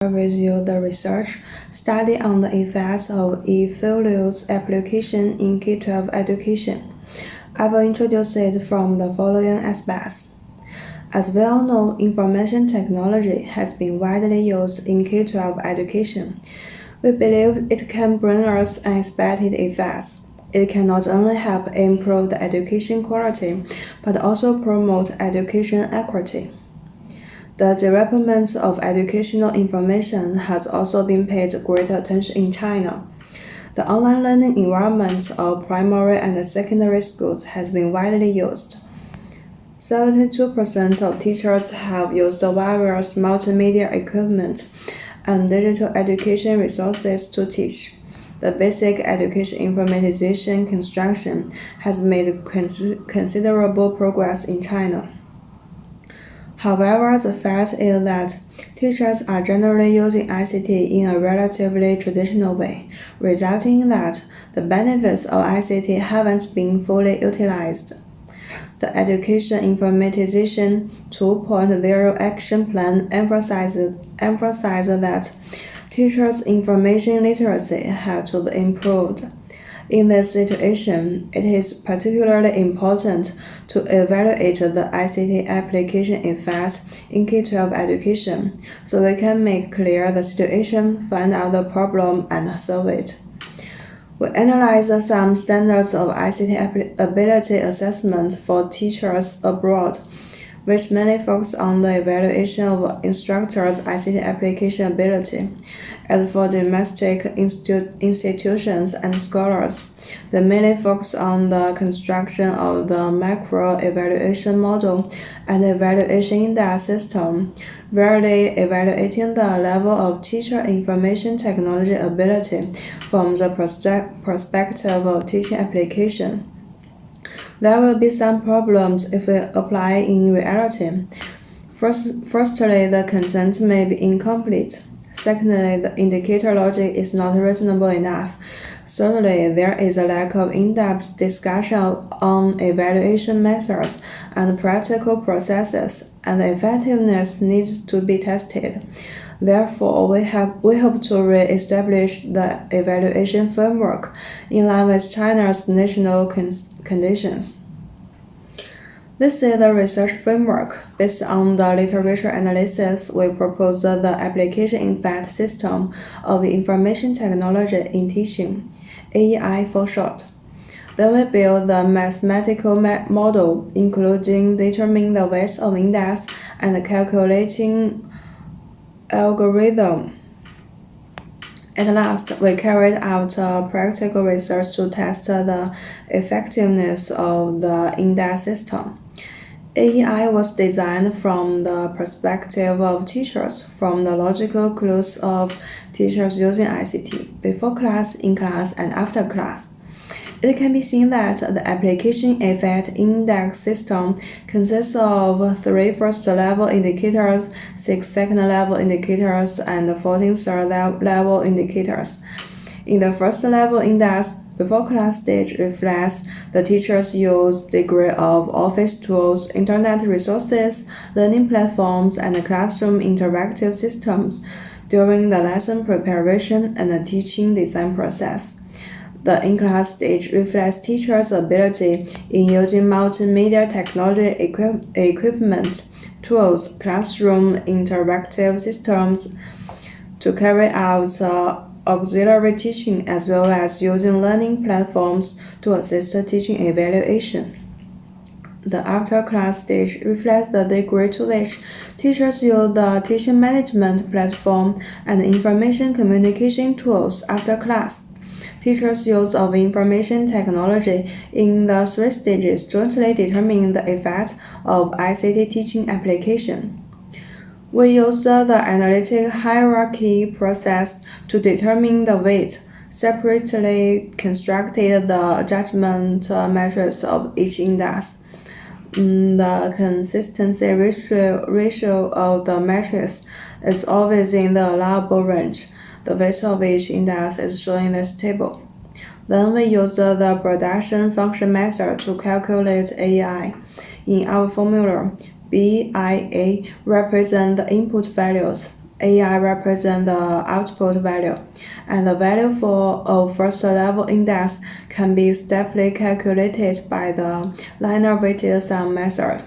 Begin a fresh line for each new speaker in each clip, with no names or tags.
with you the research study on the effects of E-folios application in K-12 education. I will introduce it from the following aspects. As we all know, information technology has been widely used in K-12 education. We believe it can bring us unexpected effects. It can not only help improve the education quality, but also promote education equity. The development of educational information has also been paid great attention in China. The online learning environment of primary and secondary schools has been widely used. 72% of teachers have used various multimedia equipment and digital education resources to teach. The basic education informatization construction has made considerable progress in China. However, the fact is that teachers are generally using ICT in a relatively traditional way, resulting in that the benefits of ICT haven't been fully utilized. The Education Informatization 2.0 Action Plan emphasizes that teachers' information literacy had to be improved. In this situation, it is particularly important to evaluate the ICT application effects in K-12 education so we can make clear the situation, find out the problem, and solve it. We analyze some standards of ICT ability assessment for teachers abroad, which mainly focus on the evaluation of instructors' ICT application ability. As for domestic institutions and scholars, they mainly focus on the construction of the macro-evaluation model and evaluation index system, rarely evaluating the level of teacher information technology ability from the perspective of teaching application. There will be some problems if we apply in reality. Firstly, the content may be incomplete. Secondly, the indicator logic is not reasonable enough. Thirdly, there is a lack of in-depth discussion on evaluation methods and practical processes, and the effectiveness needs to be tested. Therefore, we hope to re-establish the evaluation framework in line with China's national conditions. This is the research framework. Based on the literature analysis, we propose the application effect system of information technology in teaching, AEI for short. Then we build the mathematical model, including determining the weight of index and calculating algorithm. At last, we carried out practical research to test the effectiveness of the index system. AEI was designed from the perspective of teachers, from the logical clues of teachers using ICT, before class, in class, and after class. It can be seen that the application effect index system consists of 3 first-level indicators, 6 second-level indicators, and 14 third-level indicators. In the first-level index, before class stage reflects the teacher's use degree of office tools, internet resources, learning platforms, and classroom interactive systems during the lesson preparation and the teaching design process. The in-class stage reflects teachers' ability in using multimedia technology equipment, tools, classroom interactive systems to carry out auxiliary teaching as well as using learning platforms to assist teaching evaluation. The after-class stage reflects the degree to which teachers use the teaching management platform and information communication tools after class. Teachers' use of information technology in the 3 stages jointly determine the effect of ICT teaching application. We use the analytic hierarchy process to determine the weight, separately constructed the judgment matrix of each index. The consistency ratio of the matrix is always in the allowable range. The weight of each index is shown in this table. Then we use the production function method to calculate AEI. In our formula, BIA represent the input values, AEI represents the output value, and the value for a first-level index can be steeply calculated by the linear-weighted sum method.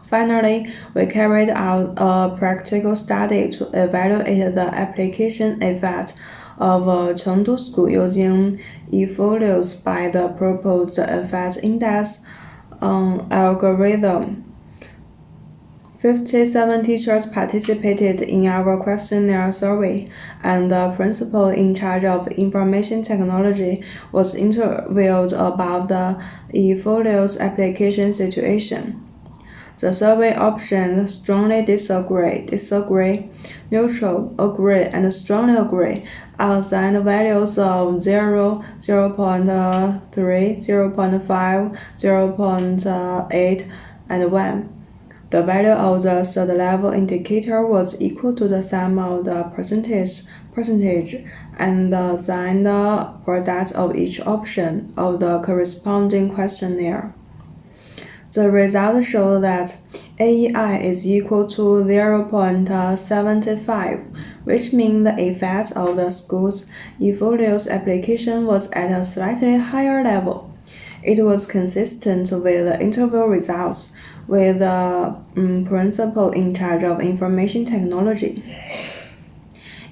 Finally, we carried out a practical study to evaluate the application effect of a Chengdu school using E-folios by the proposed effect index algorithm. 57 teachers participated in our questionnaire survey, and the principal in charge of information technology was interviewed about the E-folios application situation. The survey options strongly disagree, neutral, agree, and strongly agree assigned values of 0, 0.3, 0.5, 0.8, and 1. The value of the third-level indicator was equal to the sum of the percentage, and the assigned product of each option of the corresponding questionnaire. The results show that AEI is equal to 0.75, which means the effect of the school's E-folios application was at a slightly higher level. It was consistent with the interview results with the principal in charge of information technology.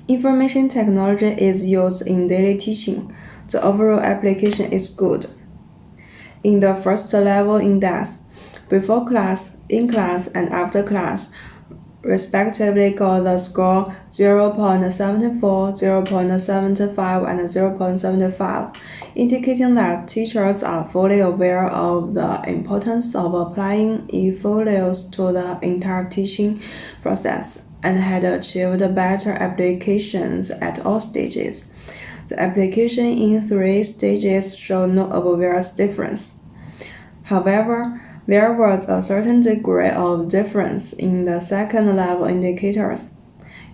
Information technology is used in daily teaching. The overall application is good. In the first level index, before class, in class, and after class, respectively got the score 0.74, 0.75, and 0.75, indicating that teachers are fully aware of the importance of applying E-folios to the entire teaching process and had achieved better applications at all stages. The application in 3 stages showed no obvious difference. However, there was a certain degree of difference in the second-level indicators.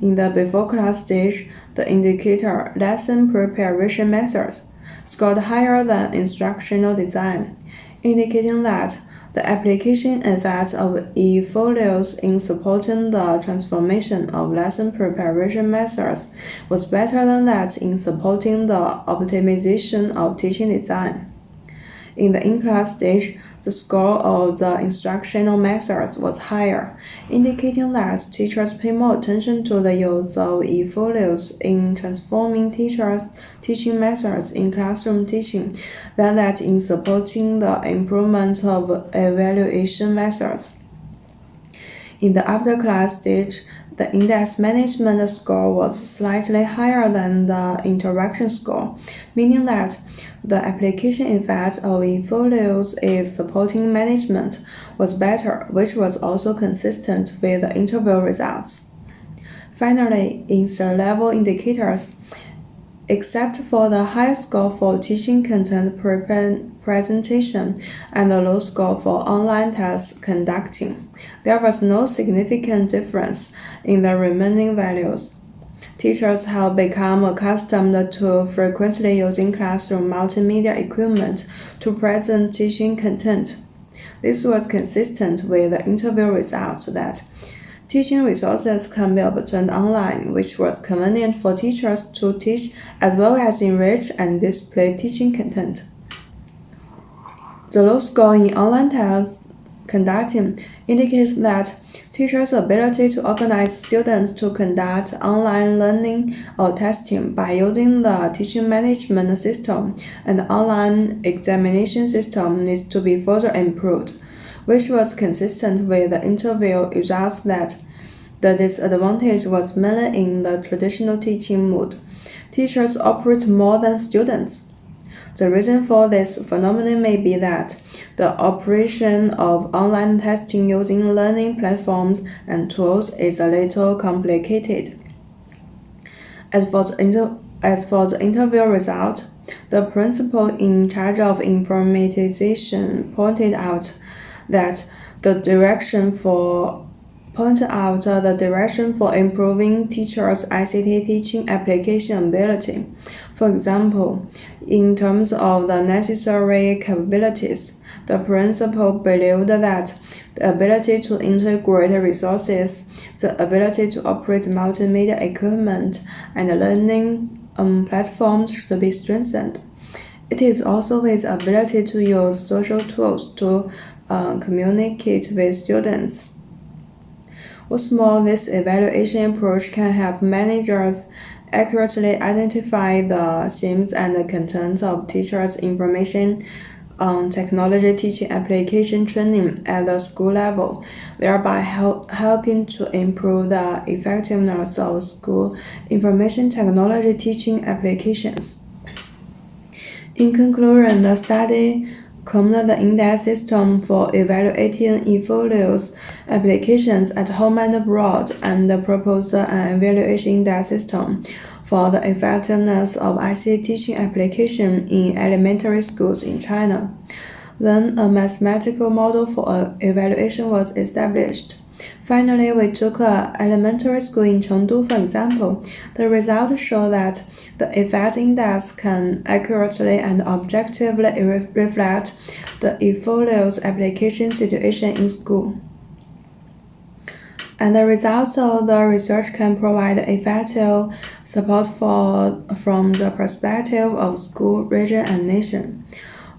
In the before-class stage, the indicator lesson preparation methods scored higher than instructional design, indicating that the application effect of E-folios in supporting the transformation of lesson preparation methods was better than that in supporting the optimization of teaching design. In the in-class stage, the score of the instructional methods was higher, indicating that teachers pay more attention to the use of E-folios in transforming teaching methods in classroom teaching than that in supporting the improvement of evaluation methods. In the after-class stage, the index management score was slightly higher than the interaction score, meaning that the application effect of E-folios is supporting management was better, which was also consistent with the interview results. Finally, in third-level indicators, except for the high score for teaching content presentation and the low score for online test conducting, there was no significant difference in the remaining values. Teachers have become accustomed to frequently using classroom multimedia equipment to present teaching content. This was consistent with the interview results that teaching resources can be obtained online, which was convenient for teachers to teach as well as enrich and display teaching content. The low score in online test conducting indicates that teachers' ability to organize students to conduct online learning or testing by using the teaching management system and the online examination system needs to be further improved, which was consistent with the interview results that the disadvantage was mainly in the traditional teaching mode. Teachers operate more than students. The reason for this phenomenon may be that the operation of online testing using learning platforms and tools is a little complicated. As for the interview result, the principal in charge of informatization pointed out that the direction for point out the direction for improving teachers' ICT teaching application ability. For example, in terms of the necessary capabilities, the principal believed that the ability to integrate resources, the ability to operate multimedia equipment, and learning platforms should be strengthened. It is also his ability to use social tools to communicate with students. What's more, this evaluation approach can help managers accurately identify the themes and the content of teachers' information technology teaching application training at the school level, thereby helping to improve the effectiveness of school information technology teaching applications. In conclusion, the study combined the index system for evaluating E-folios applications at home and abroad and proposed an evaluation index system for the effectiveness of ICT teaching application in elementary schools in China. Then a mathematical model for evaluation was established. Finally, we took an elementary school in Chengdu, for example. The results show that the effect index can accurately and objectively reflect the E-folios application situation in school. And the results of the research can provide effective support from the perspective of school, region, and nation.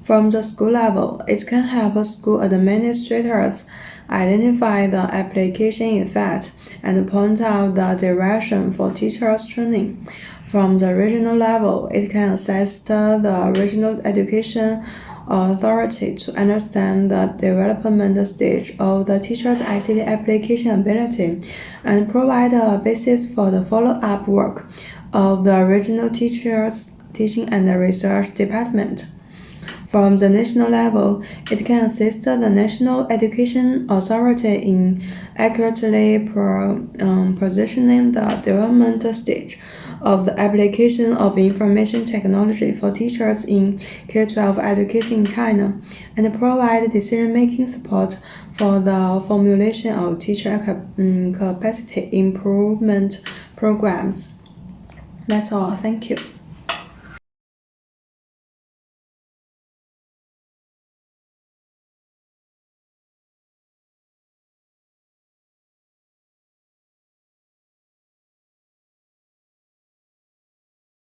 From the school level, it can help school administrators identify the application effect and point out the direction for teachers' training. From the regional level, it can assist the regional education authority to understand the development stage of the teacher's ICT application ability and provide a basis for the follow-up work of the regional teachers, teaching and research department. From the national level, it can assist the National Education Authority in accurately positioning the development stage of the application of information technology for teachers in K-12 education in China, and provide decision-making support for the formulation of teacher capacity improvement programs. That's all. Thank you.